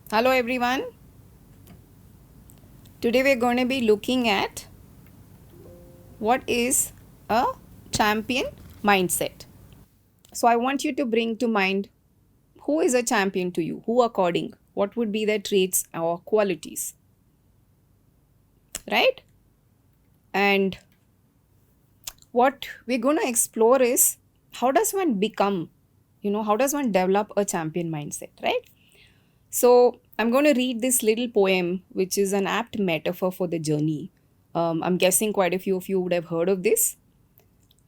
Hello everyone. Today we're going to be looking at what is a champion mindset. So I want you to bring to mind who is a champion to you, who according, what would be their traits or qualities, right? And what we're going to explore is how does one become, how does one develop a champion mindset, right? So I'm going to read this little poem, which is an apt metaphor for the journey. I'm guessing quite a few of you would have heard of this.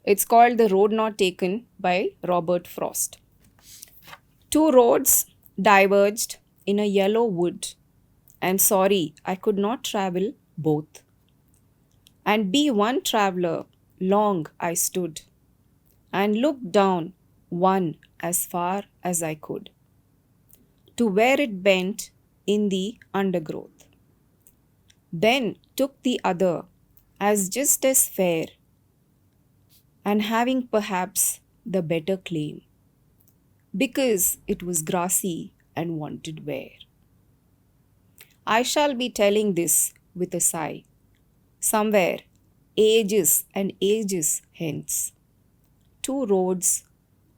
It's called The Road Not Taken by Robert Frost. Two roads diverged in a yellow wood, and sorry, I could not travel both. And be one traveler, long I stood, and looked down one as far as I could, to where it bent in the undergrowth. Then took the other as just as fair, and having perhaps the better claim, because it was grassy and wanted wear. I shall be telling this with a sigh, somewhere, ages and ages hence. Two roads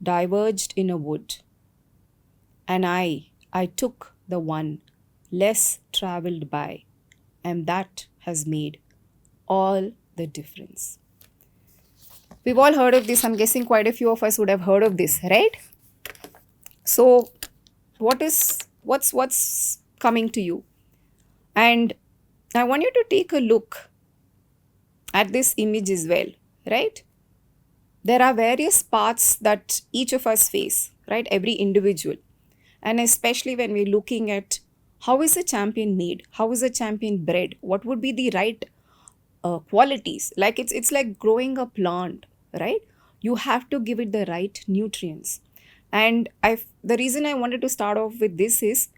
diverged in a wood, and I took the one less travelled by, and that has made all the difference. We've all heard of this. I'm guessing quite a few of us would have heard of this, right? So, what's coming to you? And I want you to take a look at this image as well, right? There are various paths that each of us face, right? Every individual. And especially when we're looking at how is a champion made? How is a champion bred? What would be the right qualities? Like it's like growing a plant, right? You have to give it the right nutrients. And the reason I wanted to start off with this is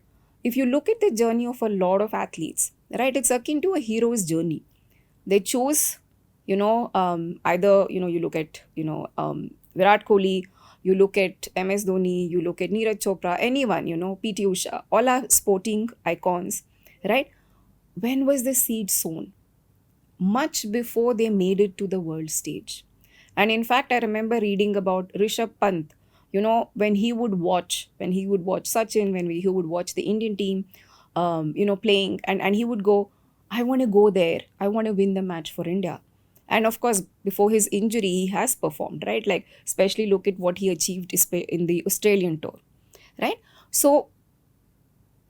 if you look at the journey of a lot of athletes, right, it's akin to a hero's journey. They chose, either, you look at, Virat Kohli, you look at MS Dhoni, you look at Neeraj Chopra, anyone, PT Usha, all are sporting icons, right? When was the seed sown? Much before they made it to the world stage. And in fact, I remember reading about Rishabh Pant, when he would watch Sachin, when he would watch the Indian team, playing, and he would go, I want to go there. I want to win the match for India. And of course, before his injury, he has performed, right? Like, especially look at what he achieved in the Australian tour, right? So,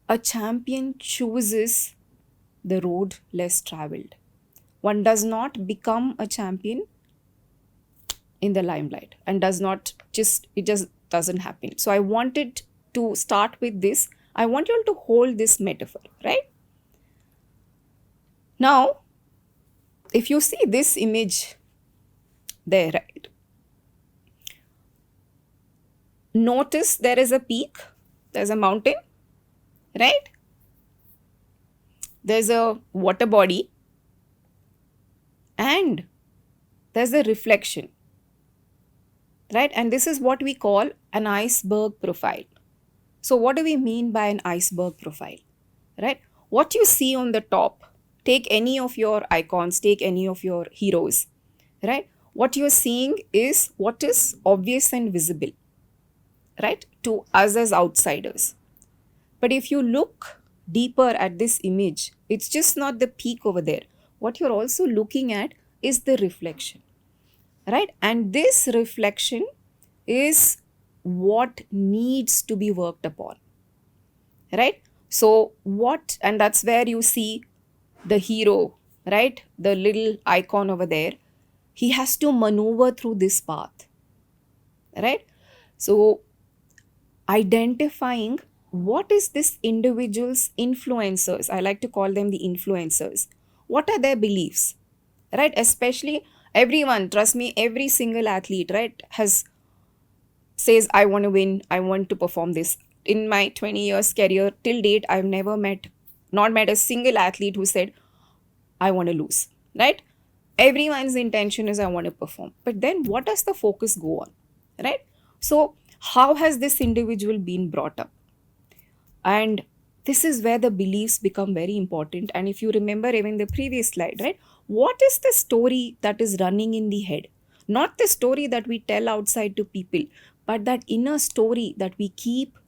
a champion chooses the road less traveled. One does not become a champion in the limelight and it just doesn't happen. So I wanted to start with this. I want you all to hold this metaphor, right? Now, if you see this image there, right? Notice there is a peak, there's a mountain, right? There's a water body, and there's a reflection, right? And this is what we call an iceberg profile. So what do we mean by an iceberg profile, right? What you see on the top, take any of your icons, take any of your heroes, right? What you're seeing is what is obvious and visible, right, to us as outsiders. But if you look deeper at this image, it's just not the peak over there. What you're also looking at is the reflection, right? And this reflection is what needs to be worked upon, right? So and that's where you see the hero, right? The little icon over there. He has to maneuver through this path, right? So identifying what is this individual's influencers, I like to call them the influencers. What are their beliefs, right? Especially everyone, trust me, every single athlete, right, says, I want to win, I want to perform this. In my 20 years career till date, I've not met a single athlete who said, I want to lose, right? Everyone's intention is I want to perform. But then what does the focus go on, right? So how has this individual been brought up? And This is where the beliefs become very important. And if you remember even the previous slide, right? What is the story that is running in the head? Not the story that we tell outside to people, but that inner story that we keep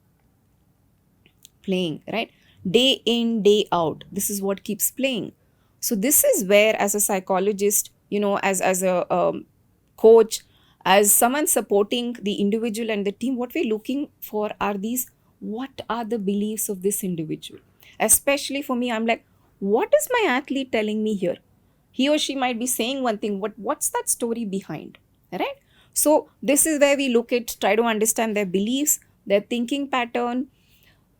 playing, right? Day in, day out. This is what keeps playing. So this is where, as a psychologist, as a coach, as someone supporting the individual and the team, what we're looking for are these, what are the beliefs of this individual? Especially for me, I'm like, what is my athlete telling me here? He or she might be saying one thing, what's that story behind, right? So this is where we look at, try to understand their beliefs, their thinking pattern,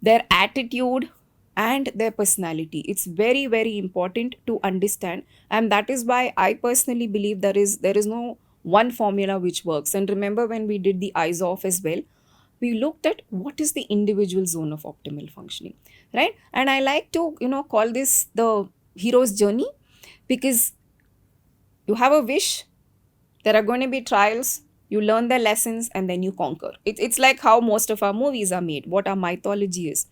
their attitude, and their personality. It's very, very important to understand. And that is why I personally believe there is no one formula which works. And remember, when we did the eyes off as well, we looked at what is the individual zone of optimal functioning, right? And I like to call this the hero's journey, because you have a wish, there are going to be trials, you learn the lessons, and then you conquer. It's like how most of our movies are made, what our mythology is.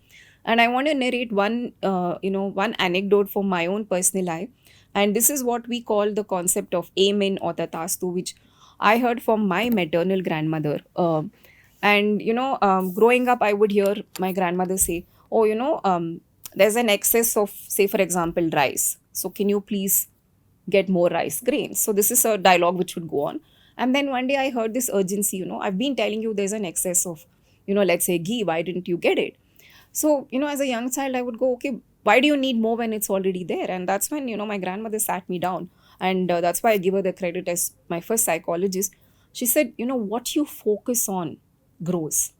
And I want to narrate one anecdote from my own personal life. And this is what we call the concept of amen or tatastu, which I heard from my maternal grandmother. Growing up, I would hear my grandmother say, oh, there's an excess of, say for example, rice, so can you please get more rice grains? So this is a dialogue which would go on. And then one day I heard this urgency, I've been telling you there's an excess of, let's say ghee, why didn't you get it? So, as a young child, I would go, okay, why do you need more when it's already there? And that's when, my grandmother sat me down. And that's why I give her the credit as my first psychologist. She said, what you focus on grows.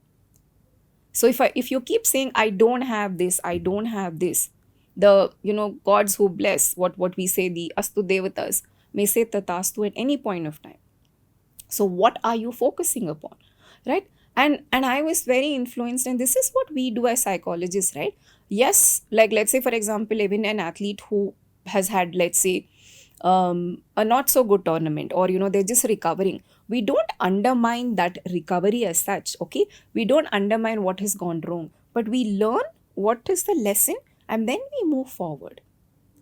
So if you keep saying, I don't have this, I don't have this, the, gods who bless, what we say, the Astu Devatas, may say Tatastu at any point of time. So what are you focusing upon, right? And I was very influenced, and this is what we do as psychologists, right? Yes, like let's say for example, even an athlete who has had, let's say, a not so good tournament, or they're just recovering, we don't undermine that recovery as such. Okay, we don't undermine what has gone wrong, but we learn what is the lesson, and then we move forward,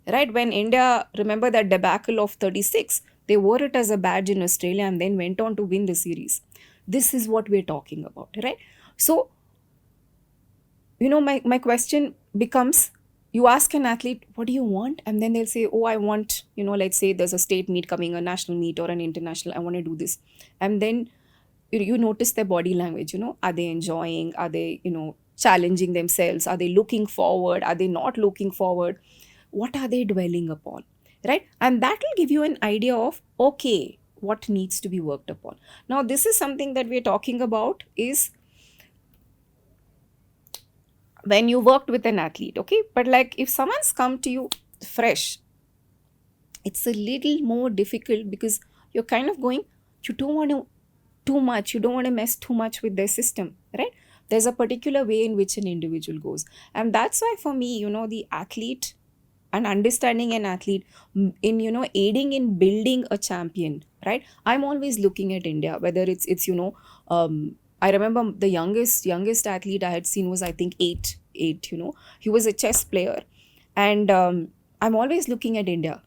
right? When India, remember that debacle of 36, they wore it as a badge in Australia and then went on to win the series. This is what we're talking about, right? So, my question becomes, you ask an athlete, what do you want? And then they'll say, oh, I want, let's say there's a state meet coming, a national meet or an international, I want to do this. And then you notice their body language, are they enjoying? Are they, challenging themselves? Are they looking forward? Are they not looking forward? What are they dwelling upon, right? And that will give you an idea of, okay, what needs to be worked upon. Now, this is something that we're talking about is when you worked with an athlete, okay? But like if someone's come to you fresh, it's a little more difficult, because you're kind of going, you don't want to too much, you don't want to mess too much with their system, right? There's a particular way in which an individual goes. And that's why for me, the athlete and understanding an athlete, in aiding in building a champion, right? I'm always looking at India, whether it's I remember the youngest athlete I had seen was, I think, eight. He was a chess player. And I'm always looking at India,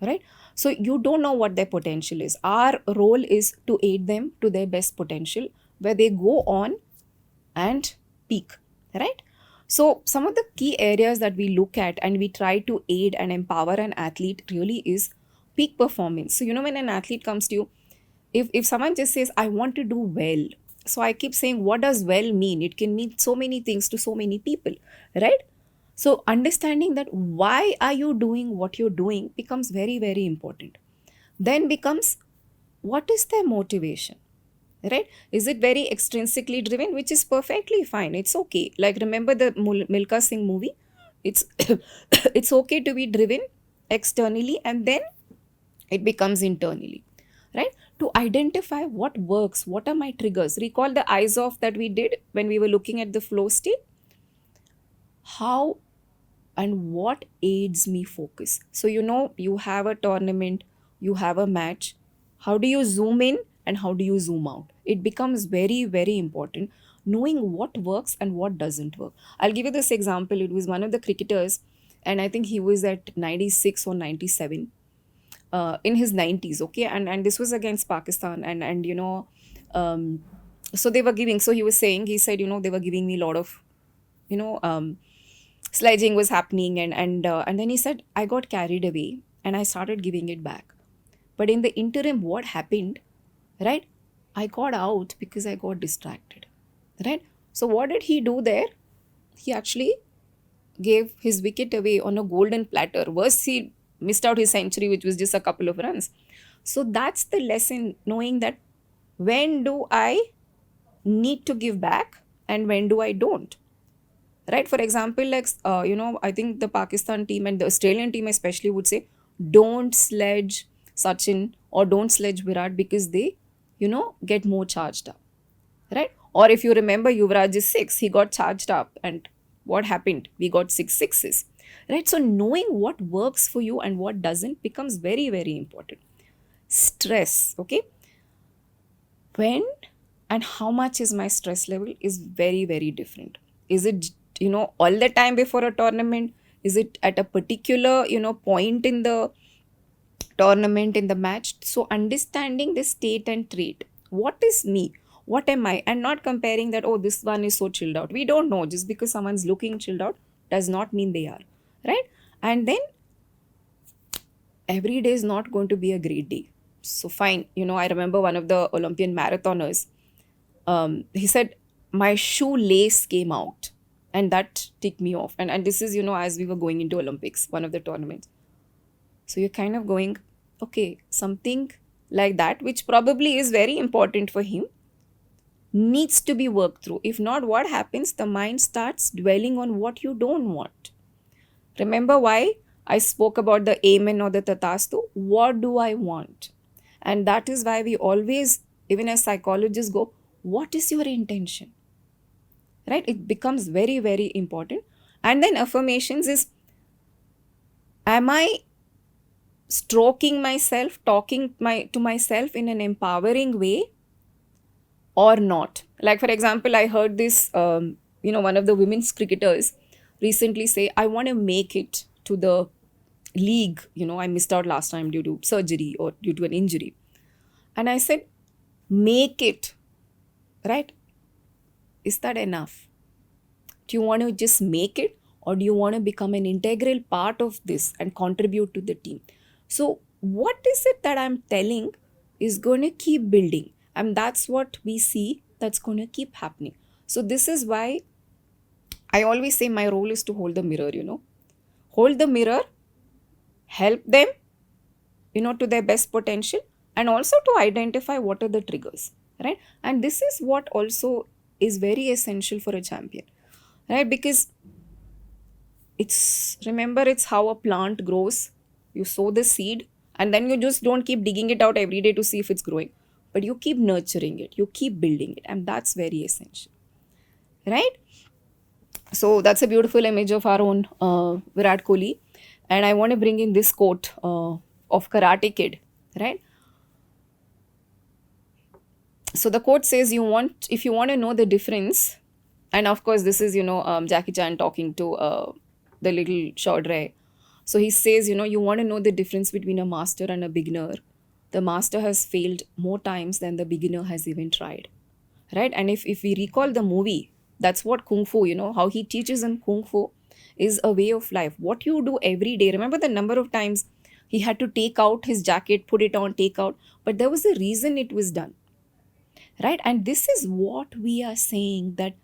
right? So you don't know what their potential is. Our role is to aid them to their best potential, where they go on and peak, right? So some of the key areas that we look at and we try to aid and empower an athlete really is peak performance. So when an athlete comes to you, if someone just says, I want to do well, so I keep saying, what does well mean? It can mean so many things to so many people, right? So understanding that why are you doing what you're doing becomes very, very important. Then becomes, what is their motivation, right? Is it very extrinsically driven, which is perfectly fine, it's okay. Like remember the Milka Singh movie, it's it's okay to be driven externally, and then it becomes internally, right? To identify what works, what are my triggers. Recall the eyes off that we did when we were looking at the flow state. How and what aids me focus? So you have a tournament, you have a match, how do you zoom in and how do you zoom out? It becomes very, very important. knowing what works and what doesn't work. I'll give you this example. It was one of the cricketers, and I think he was at 96 or 97, in his 90s, okay, and this was against Pakistan, and um, so they were giving. So he was saying, he said, they were giving me a lot of, you know, sledging was happening, and then he said, I got carried away and I started giving it back. But in the interim, what happened, right? I got out because I got distracted, right? So what did he do there? He actually gave his wicket away on a golden platter. Worse, he missed out his century, which was just a couple of runs. So that's the lesson, knowing that when do I need to give back and when do I don't. Right? For example, like, I think the Pakistan team and the Australian team especially would say, don't sledge Sachin or don't sledge Virat because they, get more charged up. Right? Or if you remember, Yuvraj is 6, he got charged up, and what happened? We got 6 sixes. Right? So knowing what works for you and what doesn't becomes very, very important. Stress, okay? When and how much is my stress level is very, very different. Is it, all the time before a tournament? Is it at a particular, point in the tournament, in the match? So understanding the state and trait. What is me? What am I? And not comparing that, oh, this one is so chilled out. We don't know. Just because someone's looking chilled out does not mean they are. Right? And then every day is not going to be a great day. So fine. I remember one of the Olympian marathoners, he said, my shoelace came out and that ticked me off. And this is, as we were going into Olympics, one of the tournaments. So you're kind of going, okay, something like that, which probably is very important for him, needs to be worked through. If not, what happens? The mind starts dwelling on what you don't want. Remember why I spoke about the amen or the tatastu? What do I want? And that is why we always, even as psychologists, go, what is your intention? Right? It becomes very, very important. And then affirmations is, am I stroking myself, talking to myself in an empowering way or not? Like, for example, I heard this, one of the women's cricketers recently say, I want to make it to the league. I missed out last time due to surgery or due to an injury. And I said, make it, right? Is that enough? Do you want to just make it, or do you want to become an integral part of this and contribute to the team? So what is it that I'm telling is going to keep building? And that's what we see that's going to keep happening. So this is why I always say my role is to hold the mirror, hold the mirror, help them, to their best potential, and also to identify what are the triggers, right? And this is what also is very essential for a champion, right? Because it's how a plant grows. You sow the seed and then you just don't keep digging it out every day to see if it's growing, but you keep nurturing it, you keep building it, and that's very essential, right? So that's a beautiful image of our own Virat Kohli. And I want to bring in this quote of Karate Kid, right? So the quote says, if you want to know the difference, and of course this is, Jackie Chan talking to the little Chaudhry. So he says, you want to know the difference between a master and a beginner. The master has failed more times than the beginner has even tried, right? And if we recall the movie, that's what Kung Fu, how he teaches in Kung Fu is a way of life. What you do every day. Remember the number of times he had to take out his jacket, put it on, take out. But there was a reason it was done, right? And this is what we are saying, that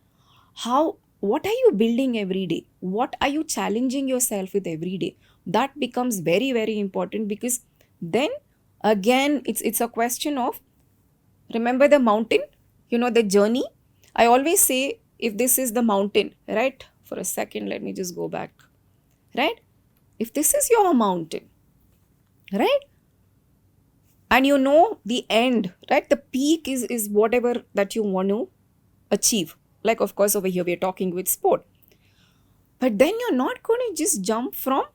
what are you building every day? What are you challenging yourself with every day? That becomes very, very important, because then again, it's a question of, remember the mountain, the journey. I always say, if this is the mountain, right? For a second, let me just go back, right? If this is your mountain, right? And the end, right? The peak is whatever that you want to achieve. Like, of course, over here, we're talking with sport. But then you're not going to just jump from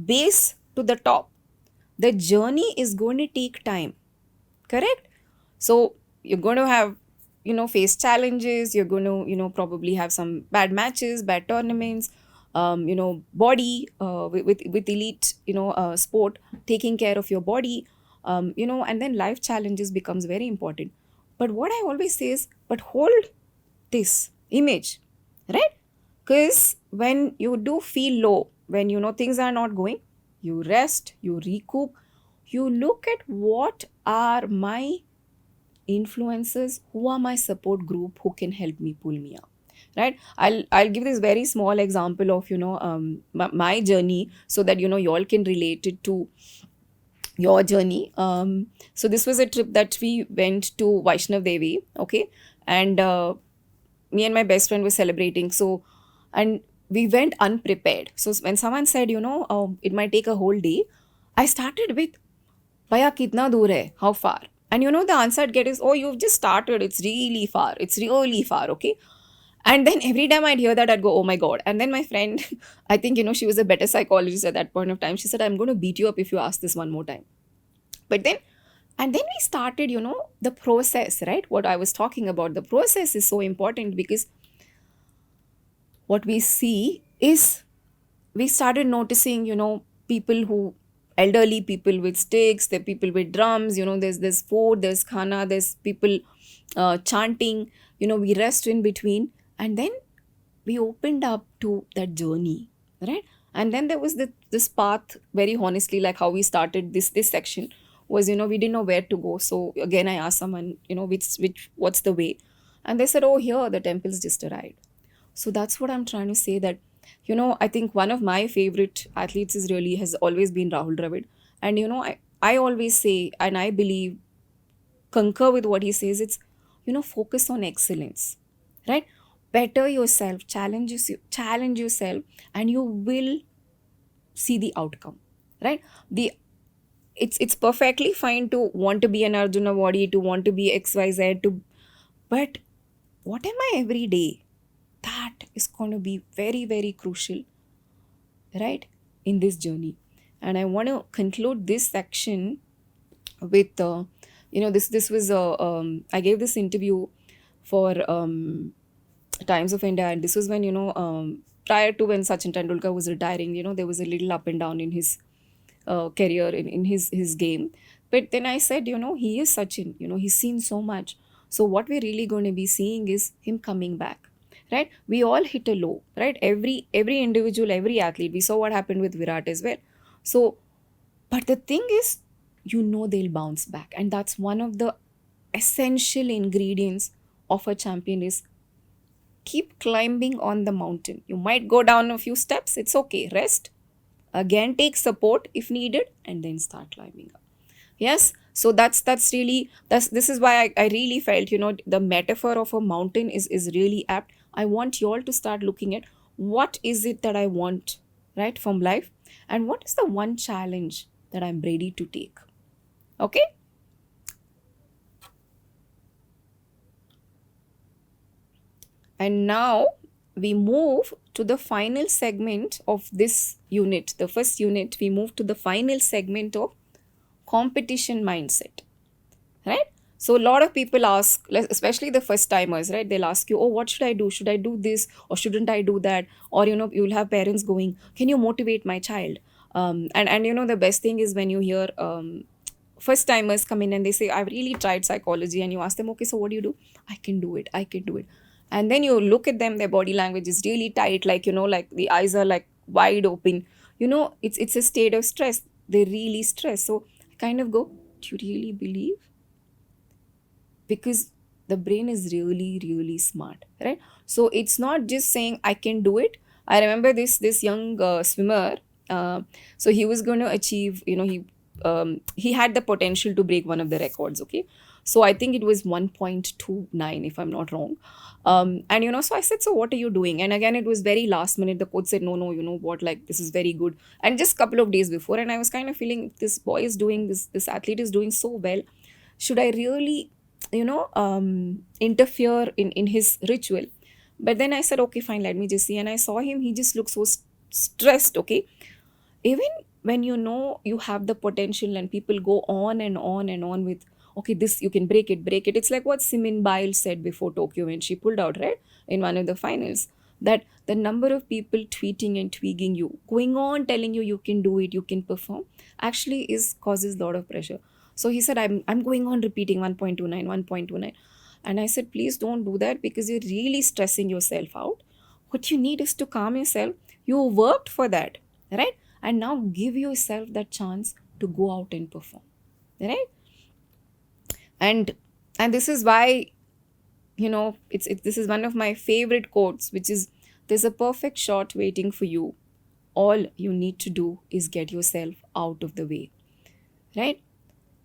base to the top. The journey is going to take time, correct? So you're going to have face challenges. You're going to probably have some bad matches, bad tournaments, body, with elite sport, taking care of your body, and then life challenges becomes very important. But what I always say is, but hold this image, right? Because when you do feel low, when things are not going, you rest, you recoup, you look at what are my influencers, who are my support group, who can help me pull me up, right? I'll give this very small example of my journey, so that you all can relate it to your journey. So this was a trip that we went to Vaishnav Devi, okay? And me and my best friend were celebrating, so, and we went unprepared. So when someone said it might take a whole day, I started with, Bhaiya, kitna dur hai? How far? And the answer I'd get is, oh, you've just started. It's really far. It's really far. Okay. And then every time I'd hear that, I'd go, oh my God. And then my friend, I think, she was a better psychologist at that point of time. She said, I'm going to beat you up if you ask this one more time. But then, and then we started, the process, right? What I was talking about. The process is so important, because what we see is, we started noticing, people who, elderly people with sticks, there are people with drums, there's food, there's khana, there's people chanting, we rest in between. And then we opened up to that journey, right? And then there was this path, very honestly, like how we started this section was, we didn't know where to go. So again, I asked someone, what's the way? And they said, oh, here, the temple's just arrived. So that's what I'm trying to say, that I think one of my favorite athletes has always been Rahul Dravid. And I always say, and I believe, concur with what he says, it's focus on excellence, right? Better yourself, challenge yourself, and you will see the outcome, right? It's perfectly fine to want to be an Arjuna body, to want to be XYZ, but what am I every day? That is going to be very, very crucial, right, in this journey. And I want to conclude this section with this was I gave this interview for Times of India, and this was when prior to when Sachin Tendulkar was retiring. There was a little up and down in his career, in his game. But then I said, he is Sachin, he's seen so much. So what we're really going to be seeing is him coming back, right? We all hit a low, right? Every individual, every athlete. We saw what happened with Virat as well. So, but the thing is, they'll bounce back. And that's one of the essential ingredients of a champion, is keep climbing on the mountain. You might go down a few steps. It's okay. Rest. Again, take support if needed, and then start climbing up. Yes. So this is why I really felt, the metaphor of a mountain is really apt. I want you all to start looking at, what is it that I want, right, from life, and what is the one challenge that I'm ready to take. Okay. And now we move to the final segment of this unit. The first unit, we move to the final segment of competition mindset, right? So a lot of people ask, especially the first timers, right? They'll ask you, oh, what should I do? Should I do this or shouldn't I do that? Or, you'll have parents going, can you motivate my child? And the best thing is when you hear first timers come in and they say, I've really tried psychology, and you ask them, okay, so what do you do? I can do it. And then you look at them, their body language is really tight, like, like the eyes are like wide open. It's a state of stress. They really stress. So I kind of go, do you really believe? Because the brain is really, really smart, right? So it's not just saying I can do it. I remember this young swimmer. So he was going to achieve, he had the potential to break one of the records, okay? So I think it was 1.29, if I'm not wrong. And so I said, so what are you doing? And again, it was very last minute. The coach said, no, what, like, this is very good. And just a couple of days before, and I was kind of feeling, this boy is doing this athlete is doing so well. Should I really, interfere in his ritual? But then I said, okay, fine, let me just see. And I saw him, he just looked so stressed, okay? Even when you have the potential, and people go on and on and on with okay, this you can break it. It's like what Simone Biles said before Tokyo when she pulled out, right, in one of the finals, that the number of people tweeting and tweaking you, going on telling you can do it, you can perform, actually is causes a lot of pressure. So he said, I'm going on repeating 1.29, 1.29. And I said, please don't do that, because you're really stressing yourself out. What you need is to calm yourself. You worked for that, right? And now give yourself that chance to go out and perform, right? And this is why, this is one of my favorite quotes, which is, there's a perfect shot waiting for you. All you need to do is get yourself out of the way, right?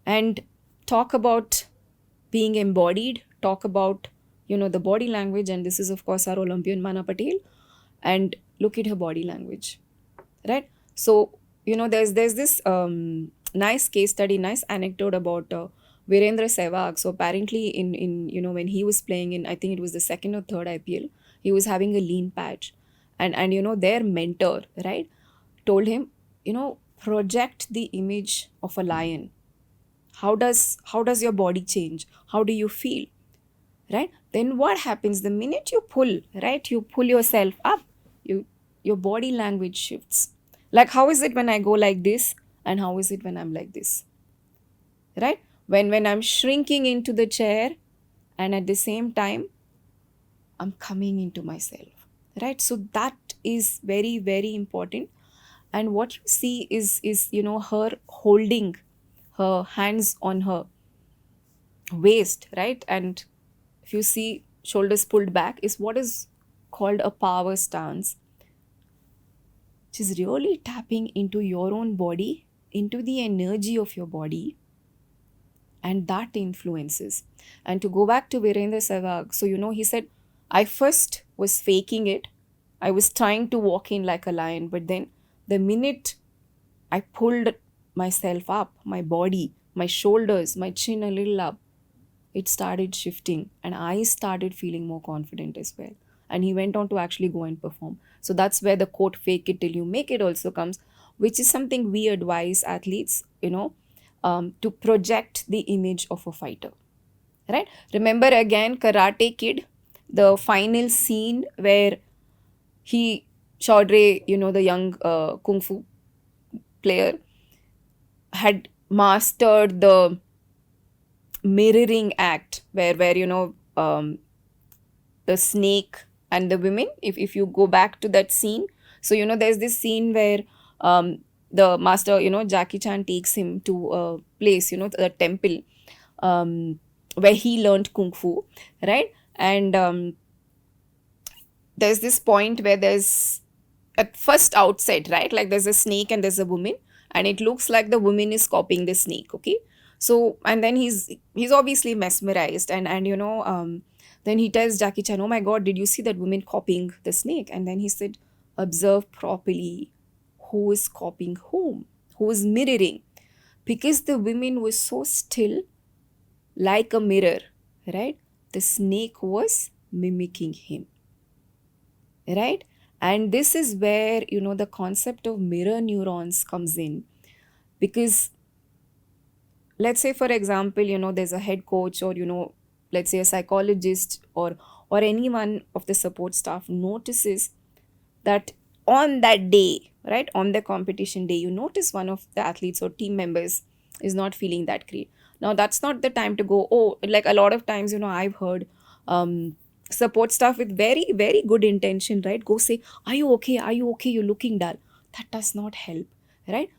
And talk about being embodied, talk about, the body language. And this is, of course, our Olympian Mana Patel. And look at her body language, right? So, there's this nice case study, nice anecdote about Virendra Sehwag. So apparently in when he was playing in, I think it was the second or third IPL, he was having a lean patch. And their mentor, right, told him, project the image of a lion. How does your body change? How do you feel? Right? Then what happens the minute you pull, right? You pull yourself up, your body language shifts. Like, how is it when I go like this, and how is it when I'm like this? Right? When I'm shrinking into the chair, and at the same time I'm coming into myself, right? So that is very, very important. And what you see is her holding her hands on her waist, right? And if you see shoulders pulled back, is what is called a power stance, which is really tapping into your own body, into the energy of your body, and that influences. And to go back to Virendra Sehwag, so he said, I first was faking it. I was trying to walk in like a lion, but then the minute I pulled myself up, my body, my shoulders, my chin a little up, it started shifting, and I started feeling more confident as well. And he went on to actually go and perform. So that's where the quote, fake it till you make it, also comes, which is something we advise athletes, to project the image of a fighter, right? Remember again, Karate Kid, the final scene where Chaudhry, the young kung fu player, had mastered the mirroring act where the snake and the women, if you go back to that scene. So there's this scene where the master, Jackie Chan, takes him to a place, the temple, where he learned kung fu, right? And there's this point where there's, at first outset, right, like there's a snake and there's a woman, and it looks like the woman is copying the snake, okay? So, and then he's obviously mesmerized, and then he tells Jackie Chan, oh my god, did you see that woman copying the snake? And then he said, observe properly, who is copying whom, who is mirroring, because the woman was so still, like a mirror, right? The snake was mimicking him, right? And this is where the concept of mirror neurons comes in, because let's say, for example, there's a head coach, or let's say a psychologist, or anyone of the support staff notices that on that day, right, on the competition day, you notice one of the athletes or team members is not feeling that great. Now that's not the time to go, oh, like a lot of times, I've heard support staff with very, very good intention, right, go say, are you okay, you're looking dull. That does not help, right?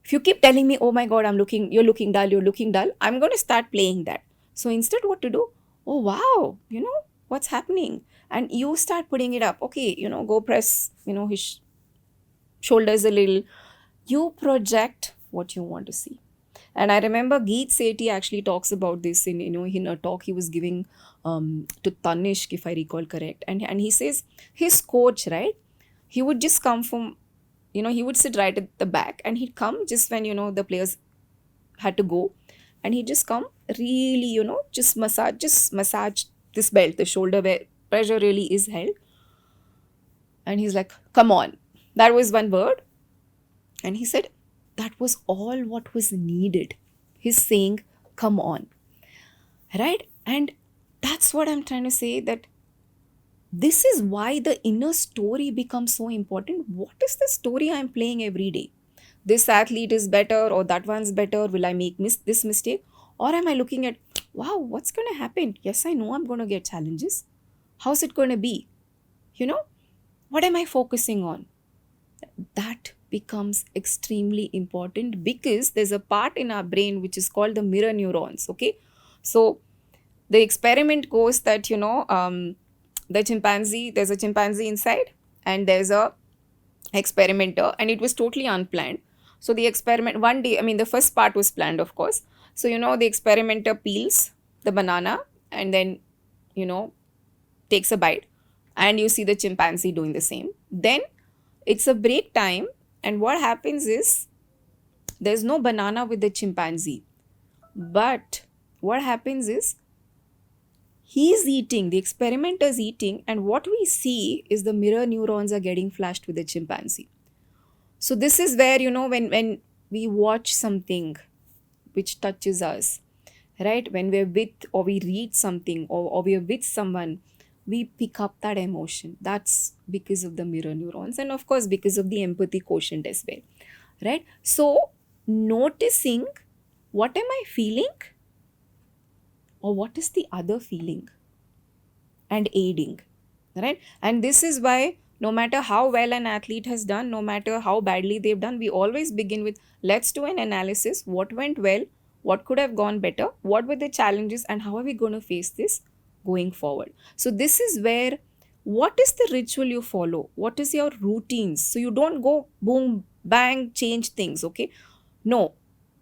If you keep telling me, oh my god, you're looking dull, I'm going to start playing that. So instead, what to do? Oh wow, what's happening? And you start putting it up. Okay, go press, his shoulders a little. You project what you want to see. And I remember Geet Sethi actually talks about this in a talk he was giving to Tanishq, if I recall correct. And he says his coach, right, he would just come from, he would sit right at the back, and he'd come just when, the players had to go. And he'd just come really, just massage this belt, the shoulder where pressure really is held. And he's like, come on. That was one word. And he said, that was all what was needed. He's saying, come on. right? And that's what I'm trying to say, that this is why the inner story becomes so important. What is the story I'm playing every day? This athlete is better, or that one's better. Will I make this mistake? Or am I looking at, wow, what's going to happen? Yes, I know I'm going to get challenges. How's it going to be? You know, what am I focusing on? That becomes extremely important, because there's a part in our brain which is called the mirror neurons. Okay. So the experiment goes that, there's a chimpanzee inside, and there's a experimenter, and it was totally unplanned. So the experiment, one day, I mean, the first part was planned, of course. So, the experimenter peels the banana, and then, you know takes a bite, and you see the chimpanzee doing the same. Then it's a break time, and what happens is, there's no banana with the chimpanzee, but what happens is, he's eating, the experimenter's eating, and what we see is the mirror neurons are getting flashed with the chimpanzee. So this is where, when we watch something which touches us, right? When we're with, or we read something, or we're with someone, we pick up that emotion. That's because of the mirror neurons, and of course because of the empathy quotient as well, right? So noticing, what am I feeling, or what is the other feeling, and aiding, right? And this is why, no matter how well an athlete has done, no matter how badly they've done, we always begin with, let's do an analysis. What went well? What could have gone better? What were the challenges? And how are we going to face this going forward? So this is where, what is the ritual you follow? What is your routines? So you don't go boom bang change things. Okay, no,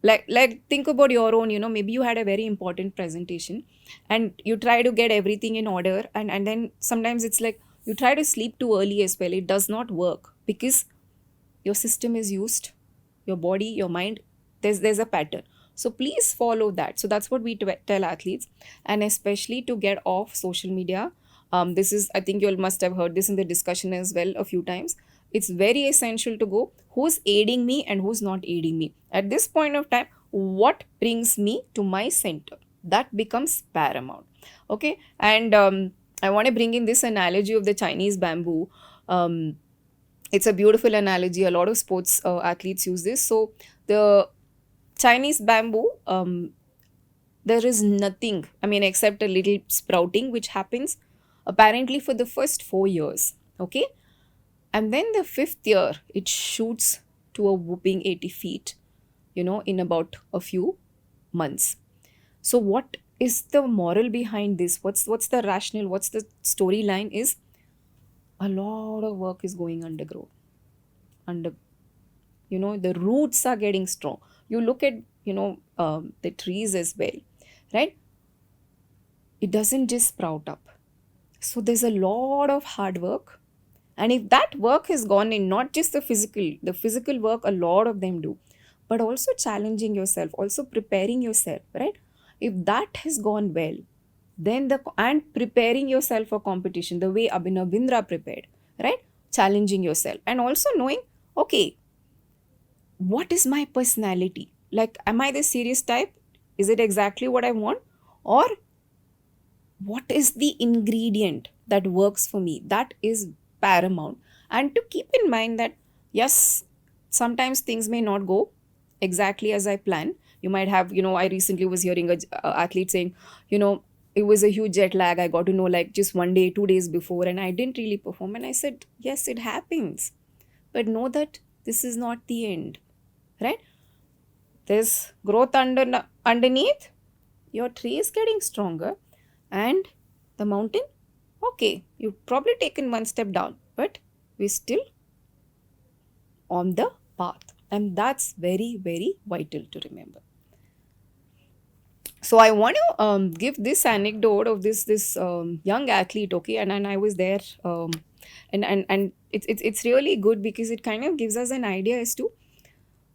like think about your own, maybe you had a very important presentation, and you try to get everything in order, and then sometimes it's like, you try to sleep too early as well. It does not work, because your system is used, your body, your mind, there's a pattern. So please follow that. So that's what we tell athletes, and especially to get off social media. This is, I think you all must have heard this in the discussion as well a few times. It's very essential to go, who's aiding me and who's not aiding me at this point of time. What brings me to my center, that becomes paramount. Okay. And I want to bring in this analogy of the Chinese bamboo. It's a beautiful analogy. A lot of sports athletes use this. So the Chinese bamboo, there is nothing, I mean, except a little sprouting which happens apparently for the first 4 years. Okay. And then the fifth year, it shoots to a whooping 80 feet, in about a few months. So what is the moral behind this? What's the rationale? What's the storyline? Is a lot of work is going underground. Under, the roots are getting strong. You look at, the trees as well, right? It doesn't just sprout up. So there's a lot of hard work. And if that work has gone in, not just the physical work, a lot of them do, but also challenging yourself, also preparing yourself, right? If that has gone well, then and preparing yourself for competition, the way Abhinav Bindra prepared, right? Challenging yourself, and also knowing, okay, what is my personality? Like, am I the serious type? Is it exactly what I want? Or what is the ingredient that works for me? That is paramount. And to keep in mind that, yes, sometimes things may not go exactly as I plan. You might have, I recently was hearing a athlete saying, it was a huge jet lag. I got to know like just 1 day, 2 days before, and I didn't really perform. And I said, yes, it happens. But know that this is not the end, right? There's growth underneath. Your tree is getting stronger, and the mountain, okay, you've probably taken one step down, but we're still on the path. And that's very, very vital to remember. So I want to give this anecdote of this young athlete, okay, and I was there, and it's really good, because it kind of gives us an idea as to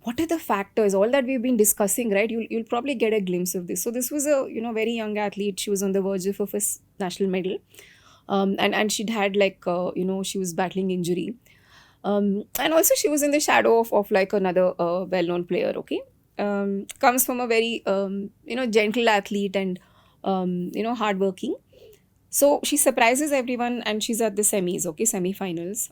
what are the factors, all that we've been discussing, right? You'll probably get a glimpse of this. So this was a very young athlete. She was on the verge of a first national medal, and she'd had like she was battling injury, and also she was in the shadow of like another well-known player. Okay, comes from a very gentle athlete, and hardworking. So she surprises everyone and she's at the semis, okay, semifinals.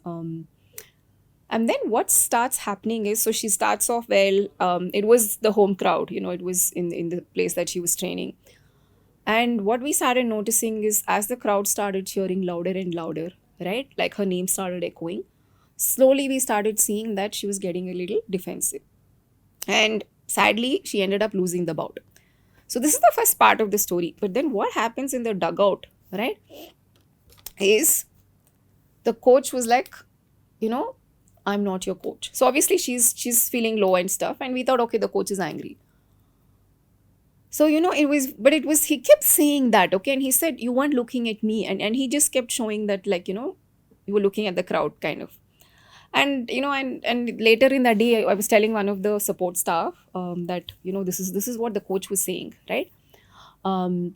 And then what starts happening is, so she starts off well. It was the home crowd, it was in the place that she was training. And what we started noticing is as the crowd started cheering louder and louder, right? Like her name started echoing. Slowly, we started seeing that she was getting a little defensive. And sadly, she ended up losing the bout. So, this is the first part of the story. But then what happens in the dugout, right, is the coach was like, you know, I'm not your coach. So obviously she's feeling low and stuff. And we thought, okay, the coach is angry. So, he kept saying that, okay. And he said, you weren't looking at me. And he just kept showing that, like, you were looking at the crowd kind of. And, and later in the day, I was telling one of the support staff that, this is what the coach was saying, right? Um,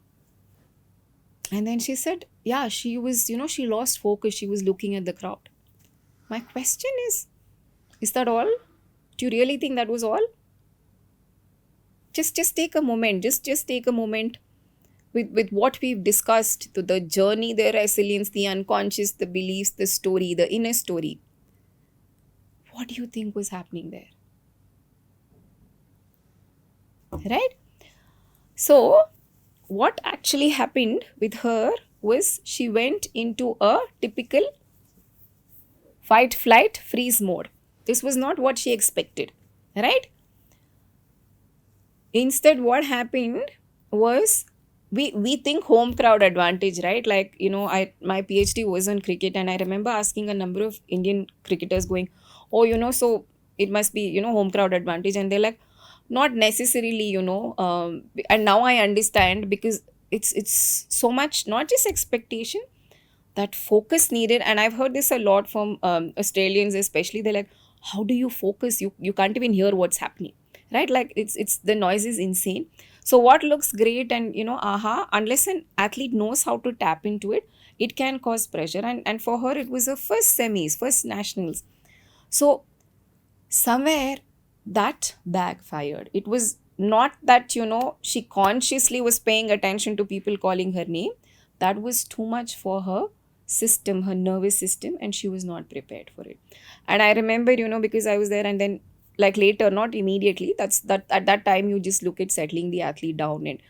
and then she said, yeah, she was, she lost focus. She was looking at the crowd. My question is that all? Do you really think that was all? Just take a moment. Just take a moment with what we've discussed, the journey, the resilience, the unconscious, the beliefs, the story, the inner story. What do you think was happening there? Right? So, what actually happened with her was she went into a typical fight, flight, freeze mode. This was not what she expected, right? Instead, what happened was we think home crowd advantage, right? Like, my PhD was on cricket, and I remember asking a number of Indian cricketers going, oh, so it must be, home crowd advantage. And they're like, not necessarily, and now I understand, because it's so much not just expectation, that focus needed. And I've heard this a lot from Australians especially. They're like, how do you focus? You can't even hear what's happening, right? Like, it's the noise is insane. So what looks great and, unless an athlete knows how to tap into it, it can cause pressure. And for her, it was her first semis, first nationals. So somewhere that backfired. It was not that, she consciously was paying attention to people calling her name. That was too much for her system, her nervous system, and she was not prepared for it. And I remember, because I was there, and then, like, later, not immediately, that's that at that time you just look at settling the athlete down and,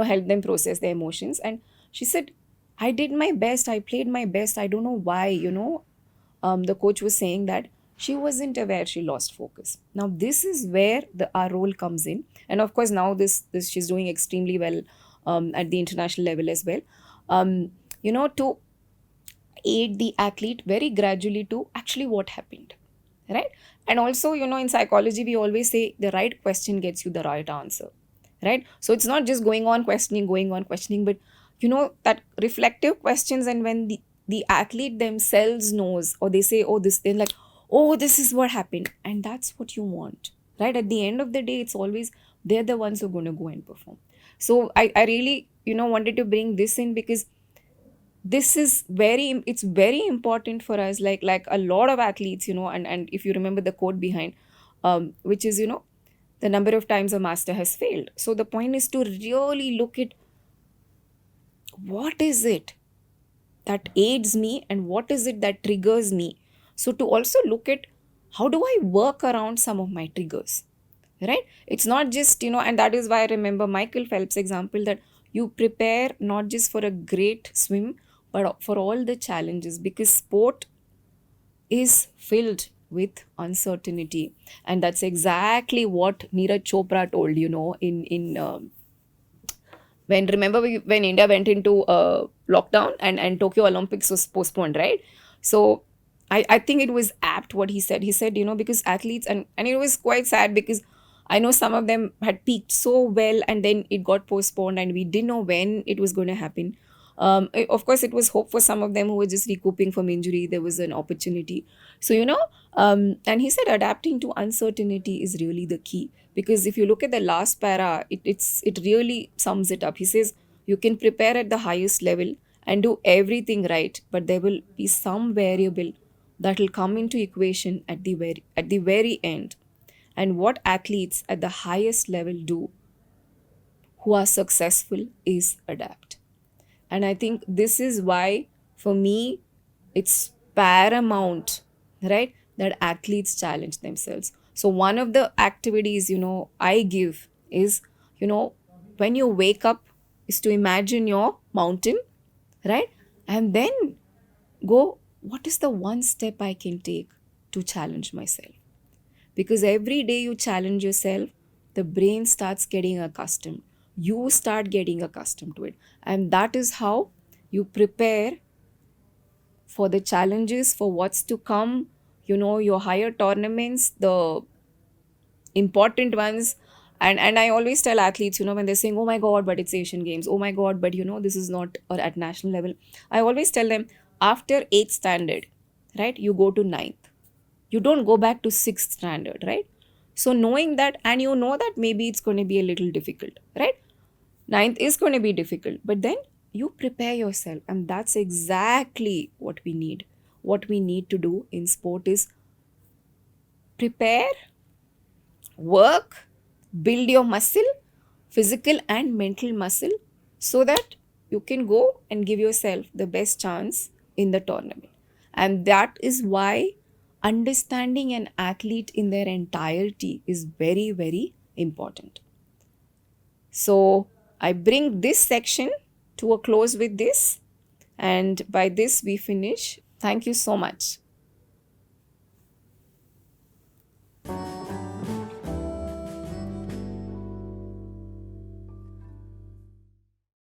help them process their emotions. And she said, I did my best, I played my best. I don't know why, the coach was saying that she wasn't aware she lost focus. Now this is where our role comes in. And of course now this she's doing extremely well at the international level as well. To aid the athlete very gradually to actually what happened, right? And also, in psychology we always say the right question gets you the right answer, right? So it's not just going on questioning, but that reflective questions. And when the athlete themselves knows, or they say, oh, this, they're like, oh, this is what happened, and that's what you want, right? At the end of the day, it's always they're the ones who are going to go and perform. So I really wanted to bring this in, because this is it's very important for us, like a lot of athletes, and if you remember the quote behind, which is, the number of times a master has failed. So the point is to really look at what is it that aids me and what is it that triggers me. So to also look at how do I work around some of my triggers, right? It's not just, and that is why I remember Michael Phelps' example, that you prepare not just for a great swim, but for all the challenges, because sport is filled with uncertainty. And that's exactly what Neeraj Chopra told, in when, remember, when India went into lockdown, and Tokyo Olympics was postponed, right? So I think it was apt what he said. He said, because athletes, and it was quite sad, because I know some of them had peaked so well, and then it got postponed and we didn't know when it was going to happen. Of course, it was hope for some of them who were just recouping from injury. There was an opportunity. So, and he said adapting to uncertainty is really the key. Because if you look at the last para, it really sums it up. He says, you can prepare at the highest level and do everything right, but there will be some variable that will come into equation at the very end. And what athletes at the highest level do who are successful is adapt. And I think this is why, for me, it's paramount, right? That athletes challenge themselves. So, one of the activities, I give is, when you wake up, is to imagine your mountain, right? And then go, what is the one step I can take to challenge myself? Because every day you challenge yourself, the brain starts getting accustomed. You start getting accustomed to it. And that is how you prepare for the challenges, for what's to come, your higher tournaments, the important ones. And I always tell athletes, when they're saying, oh my God, but it's Asian Games, oh my God, but this is not or at national level. I always tell them, after 8th standard, right, you go to ninth. You don't go back to 6th standard, right? So knowing that, and that maybe it's going to be a little difficult, right? Ninth is going to be difficult, but then you prepare yourself, and that's exactly what we need. What we need to do in sport is prepare, work, build your muscle, physical and mental muscle, so that you can go and give yourself the best chance in the tournament. And that is why understanding an athlete in their entirety is very, very important. So I bring this section to a close with this, and by this we finish. Thank you so much.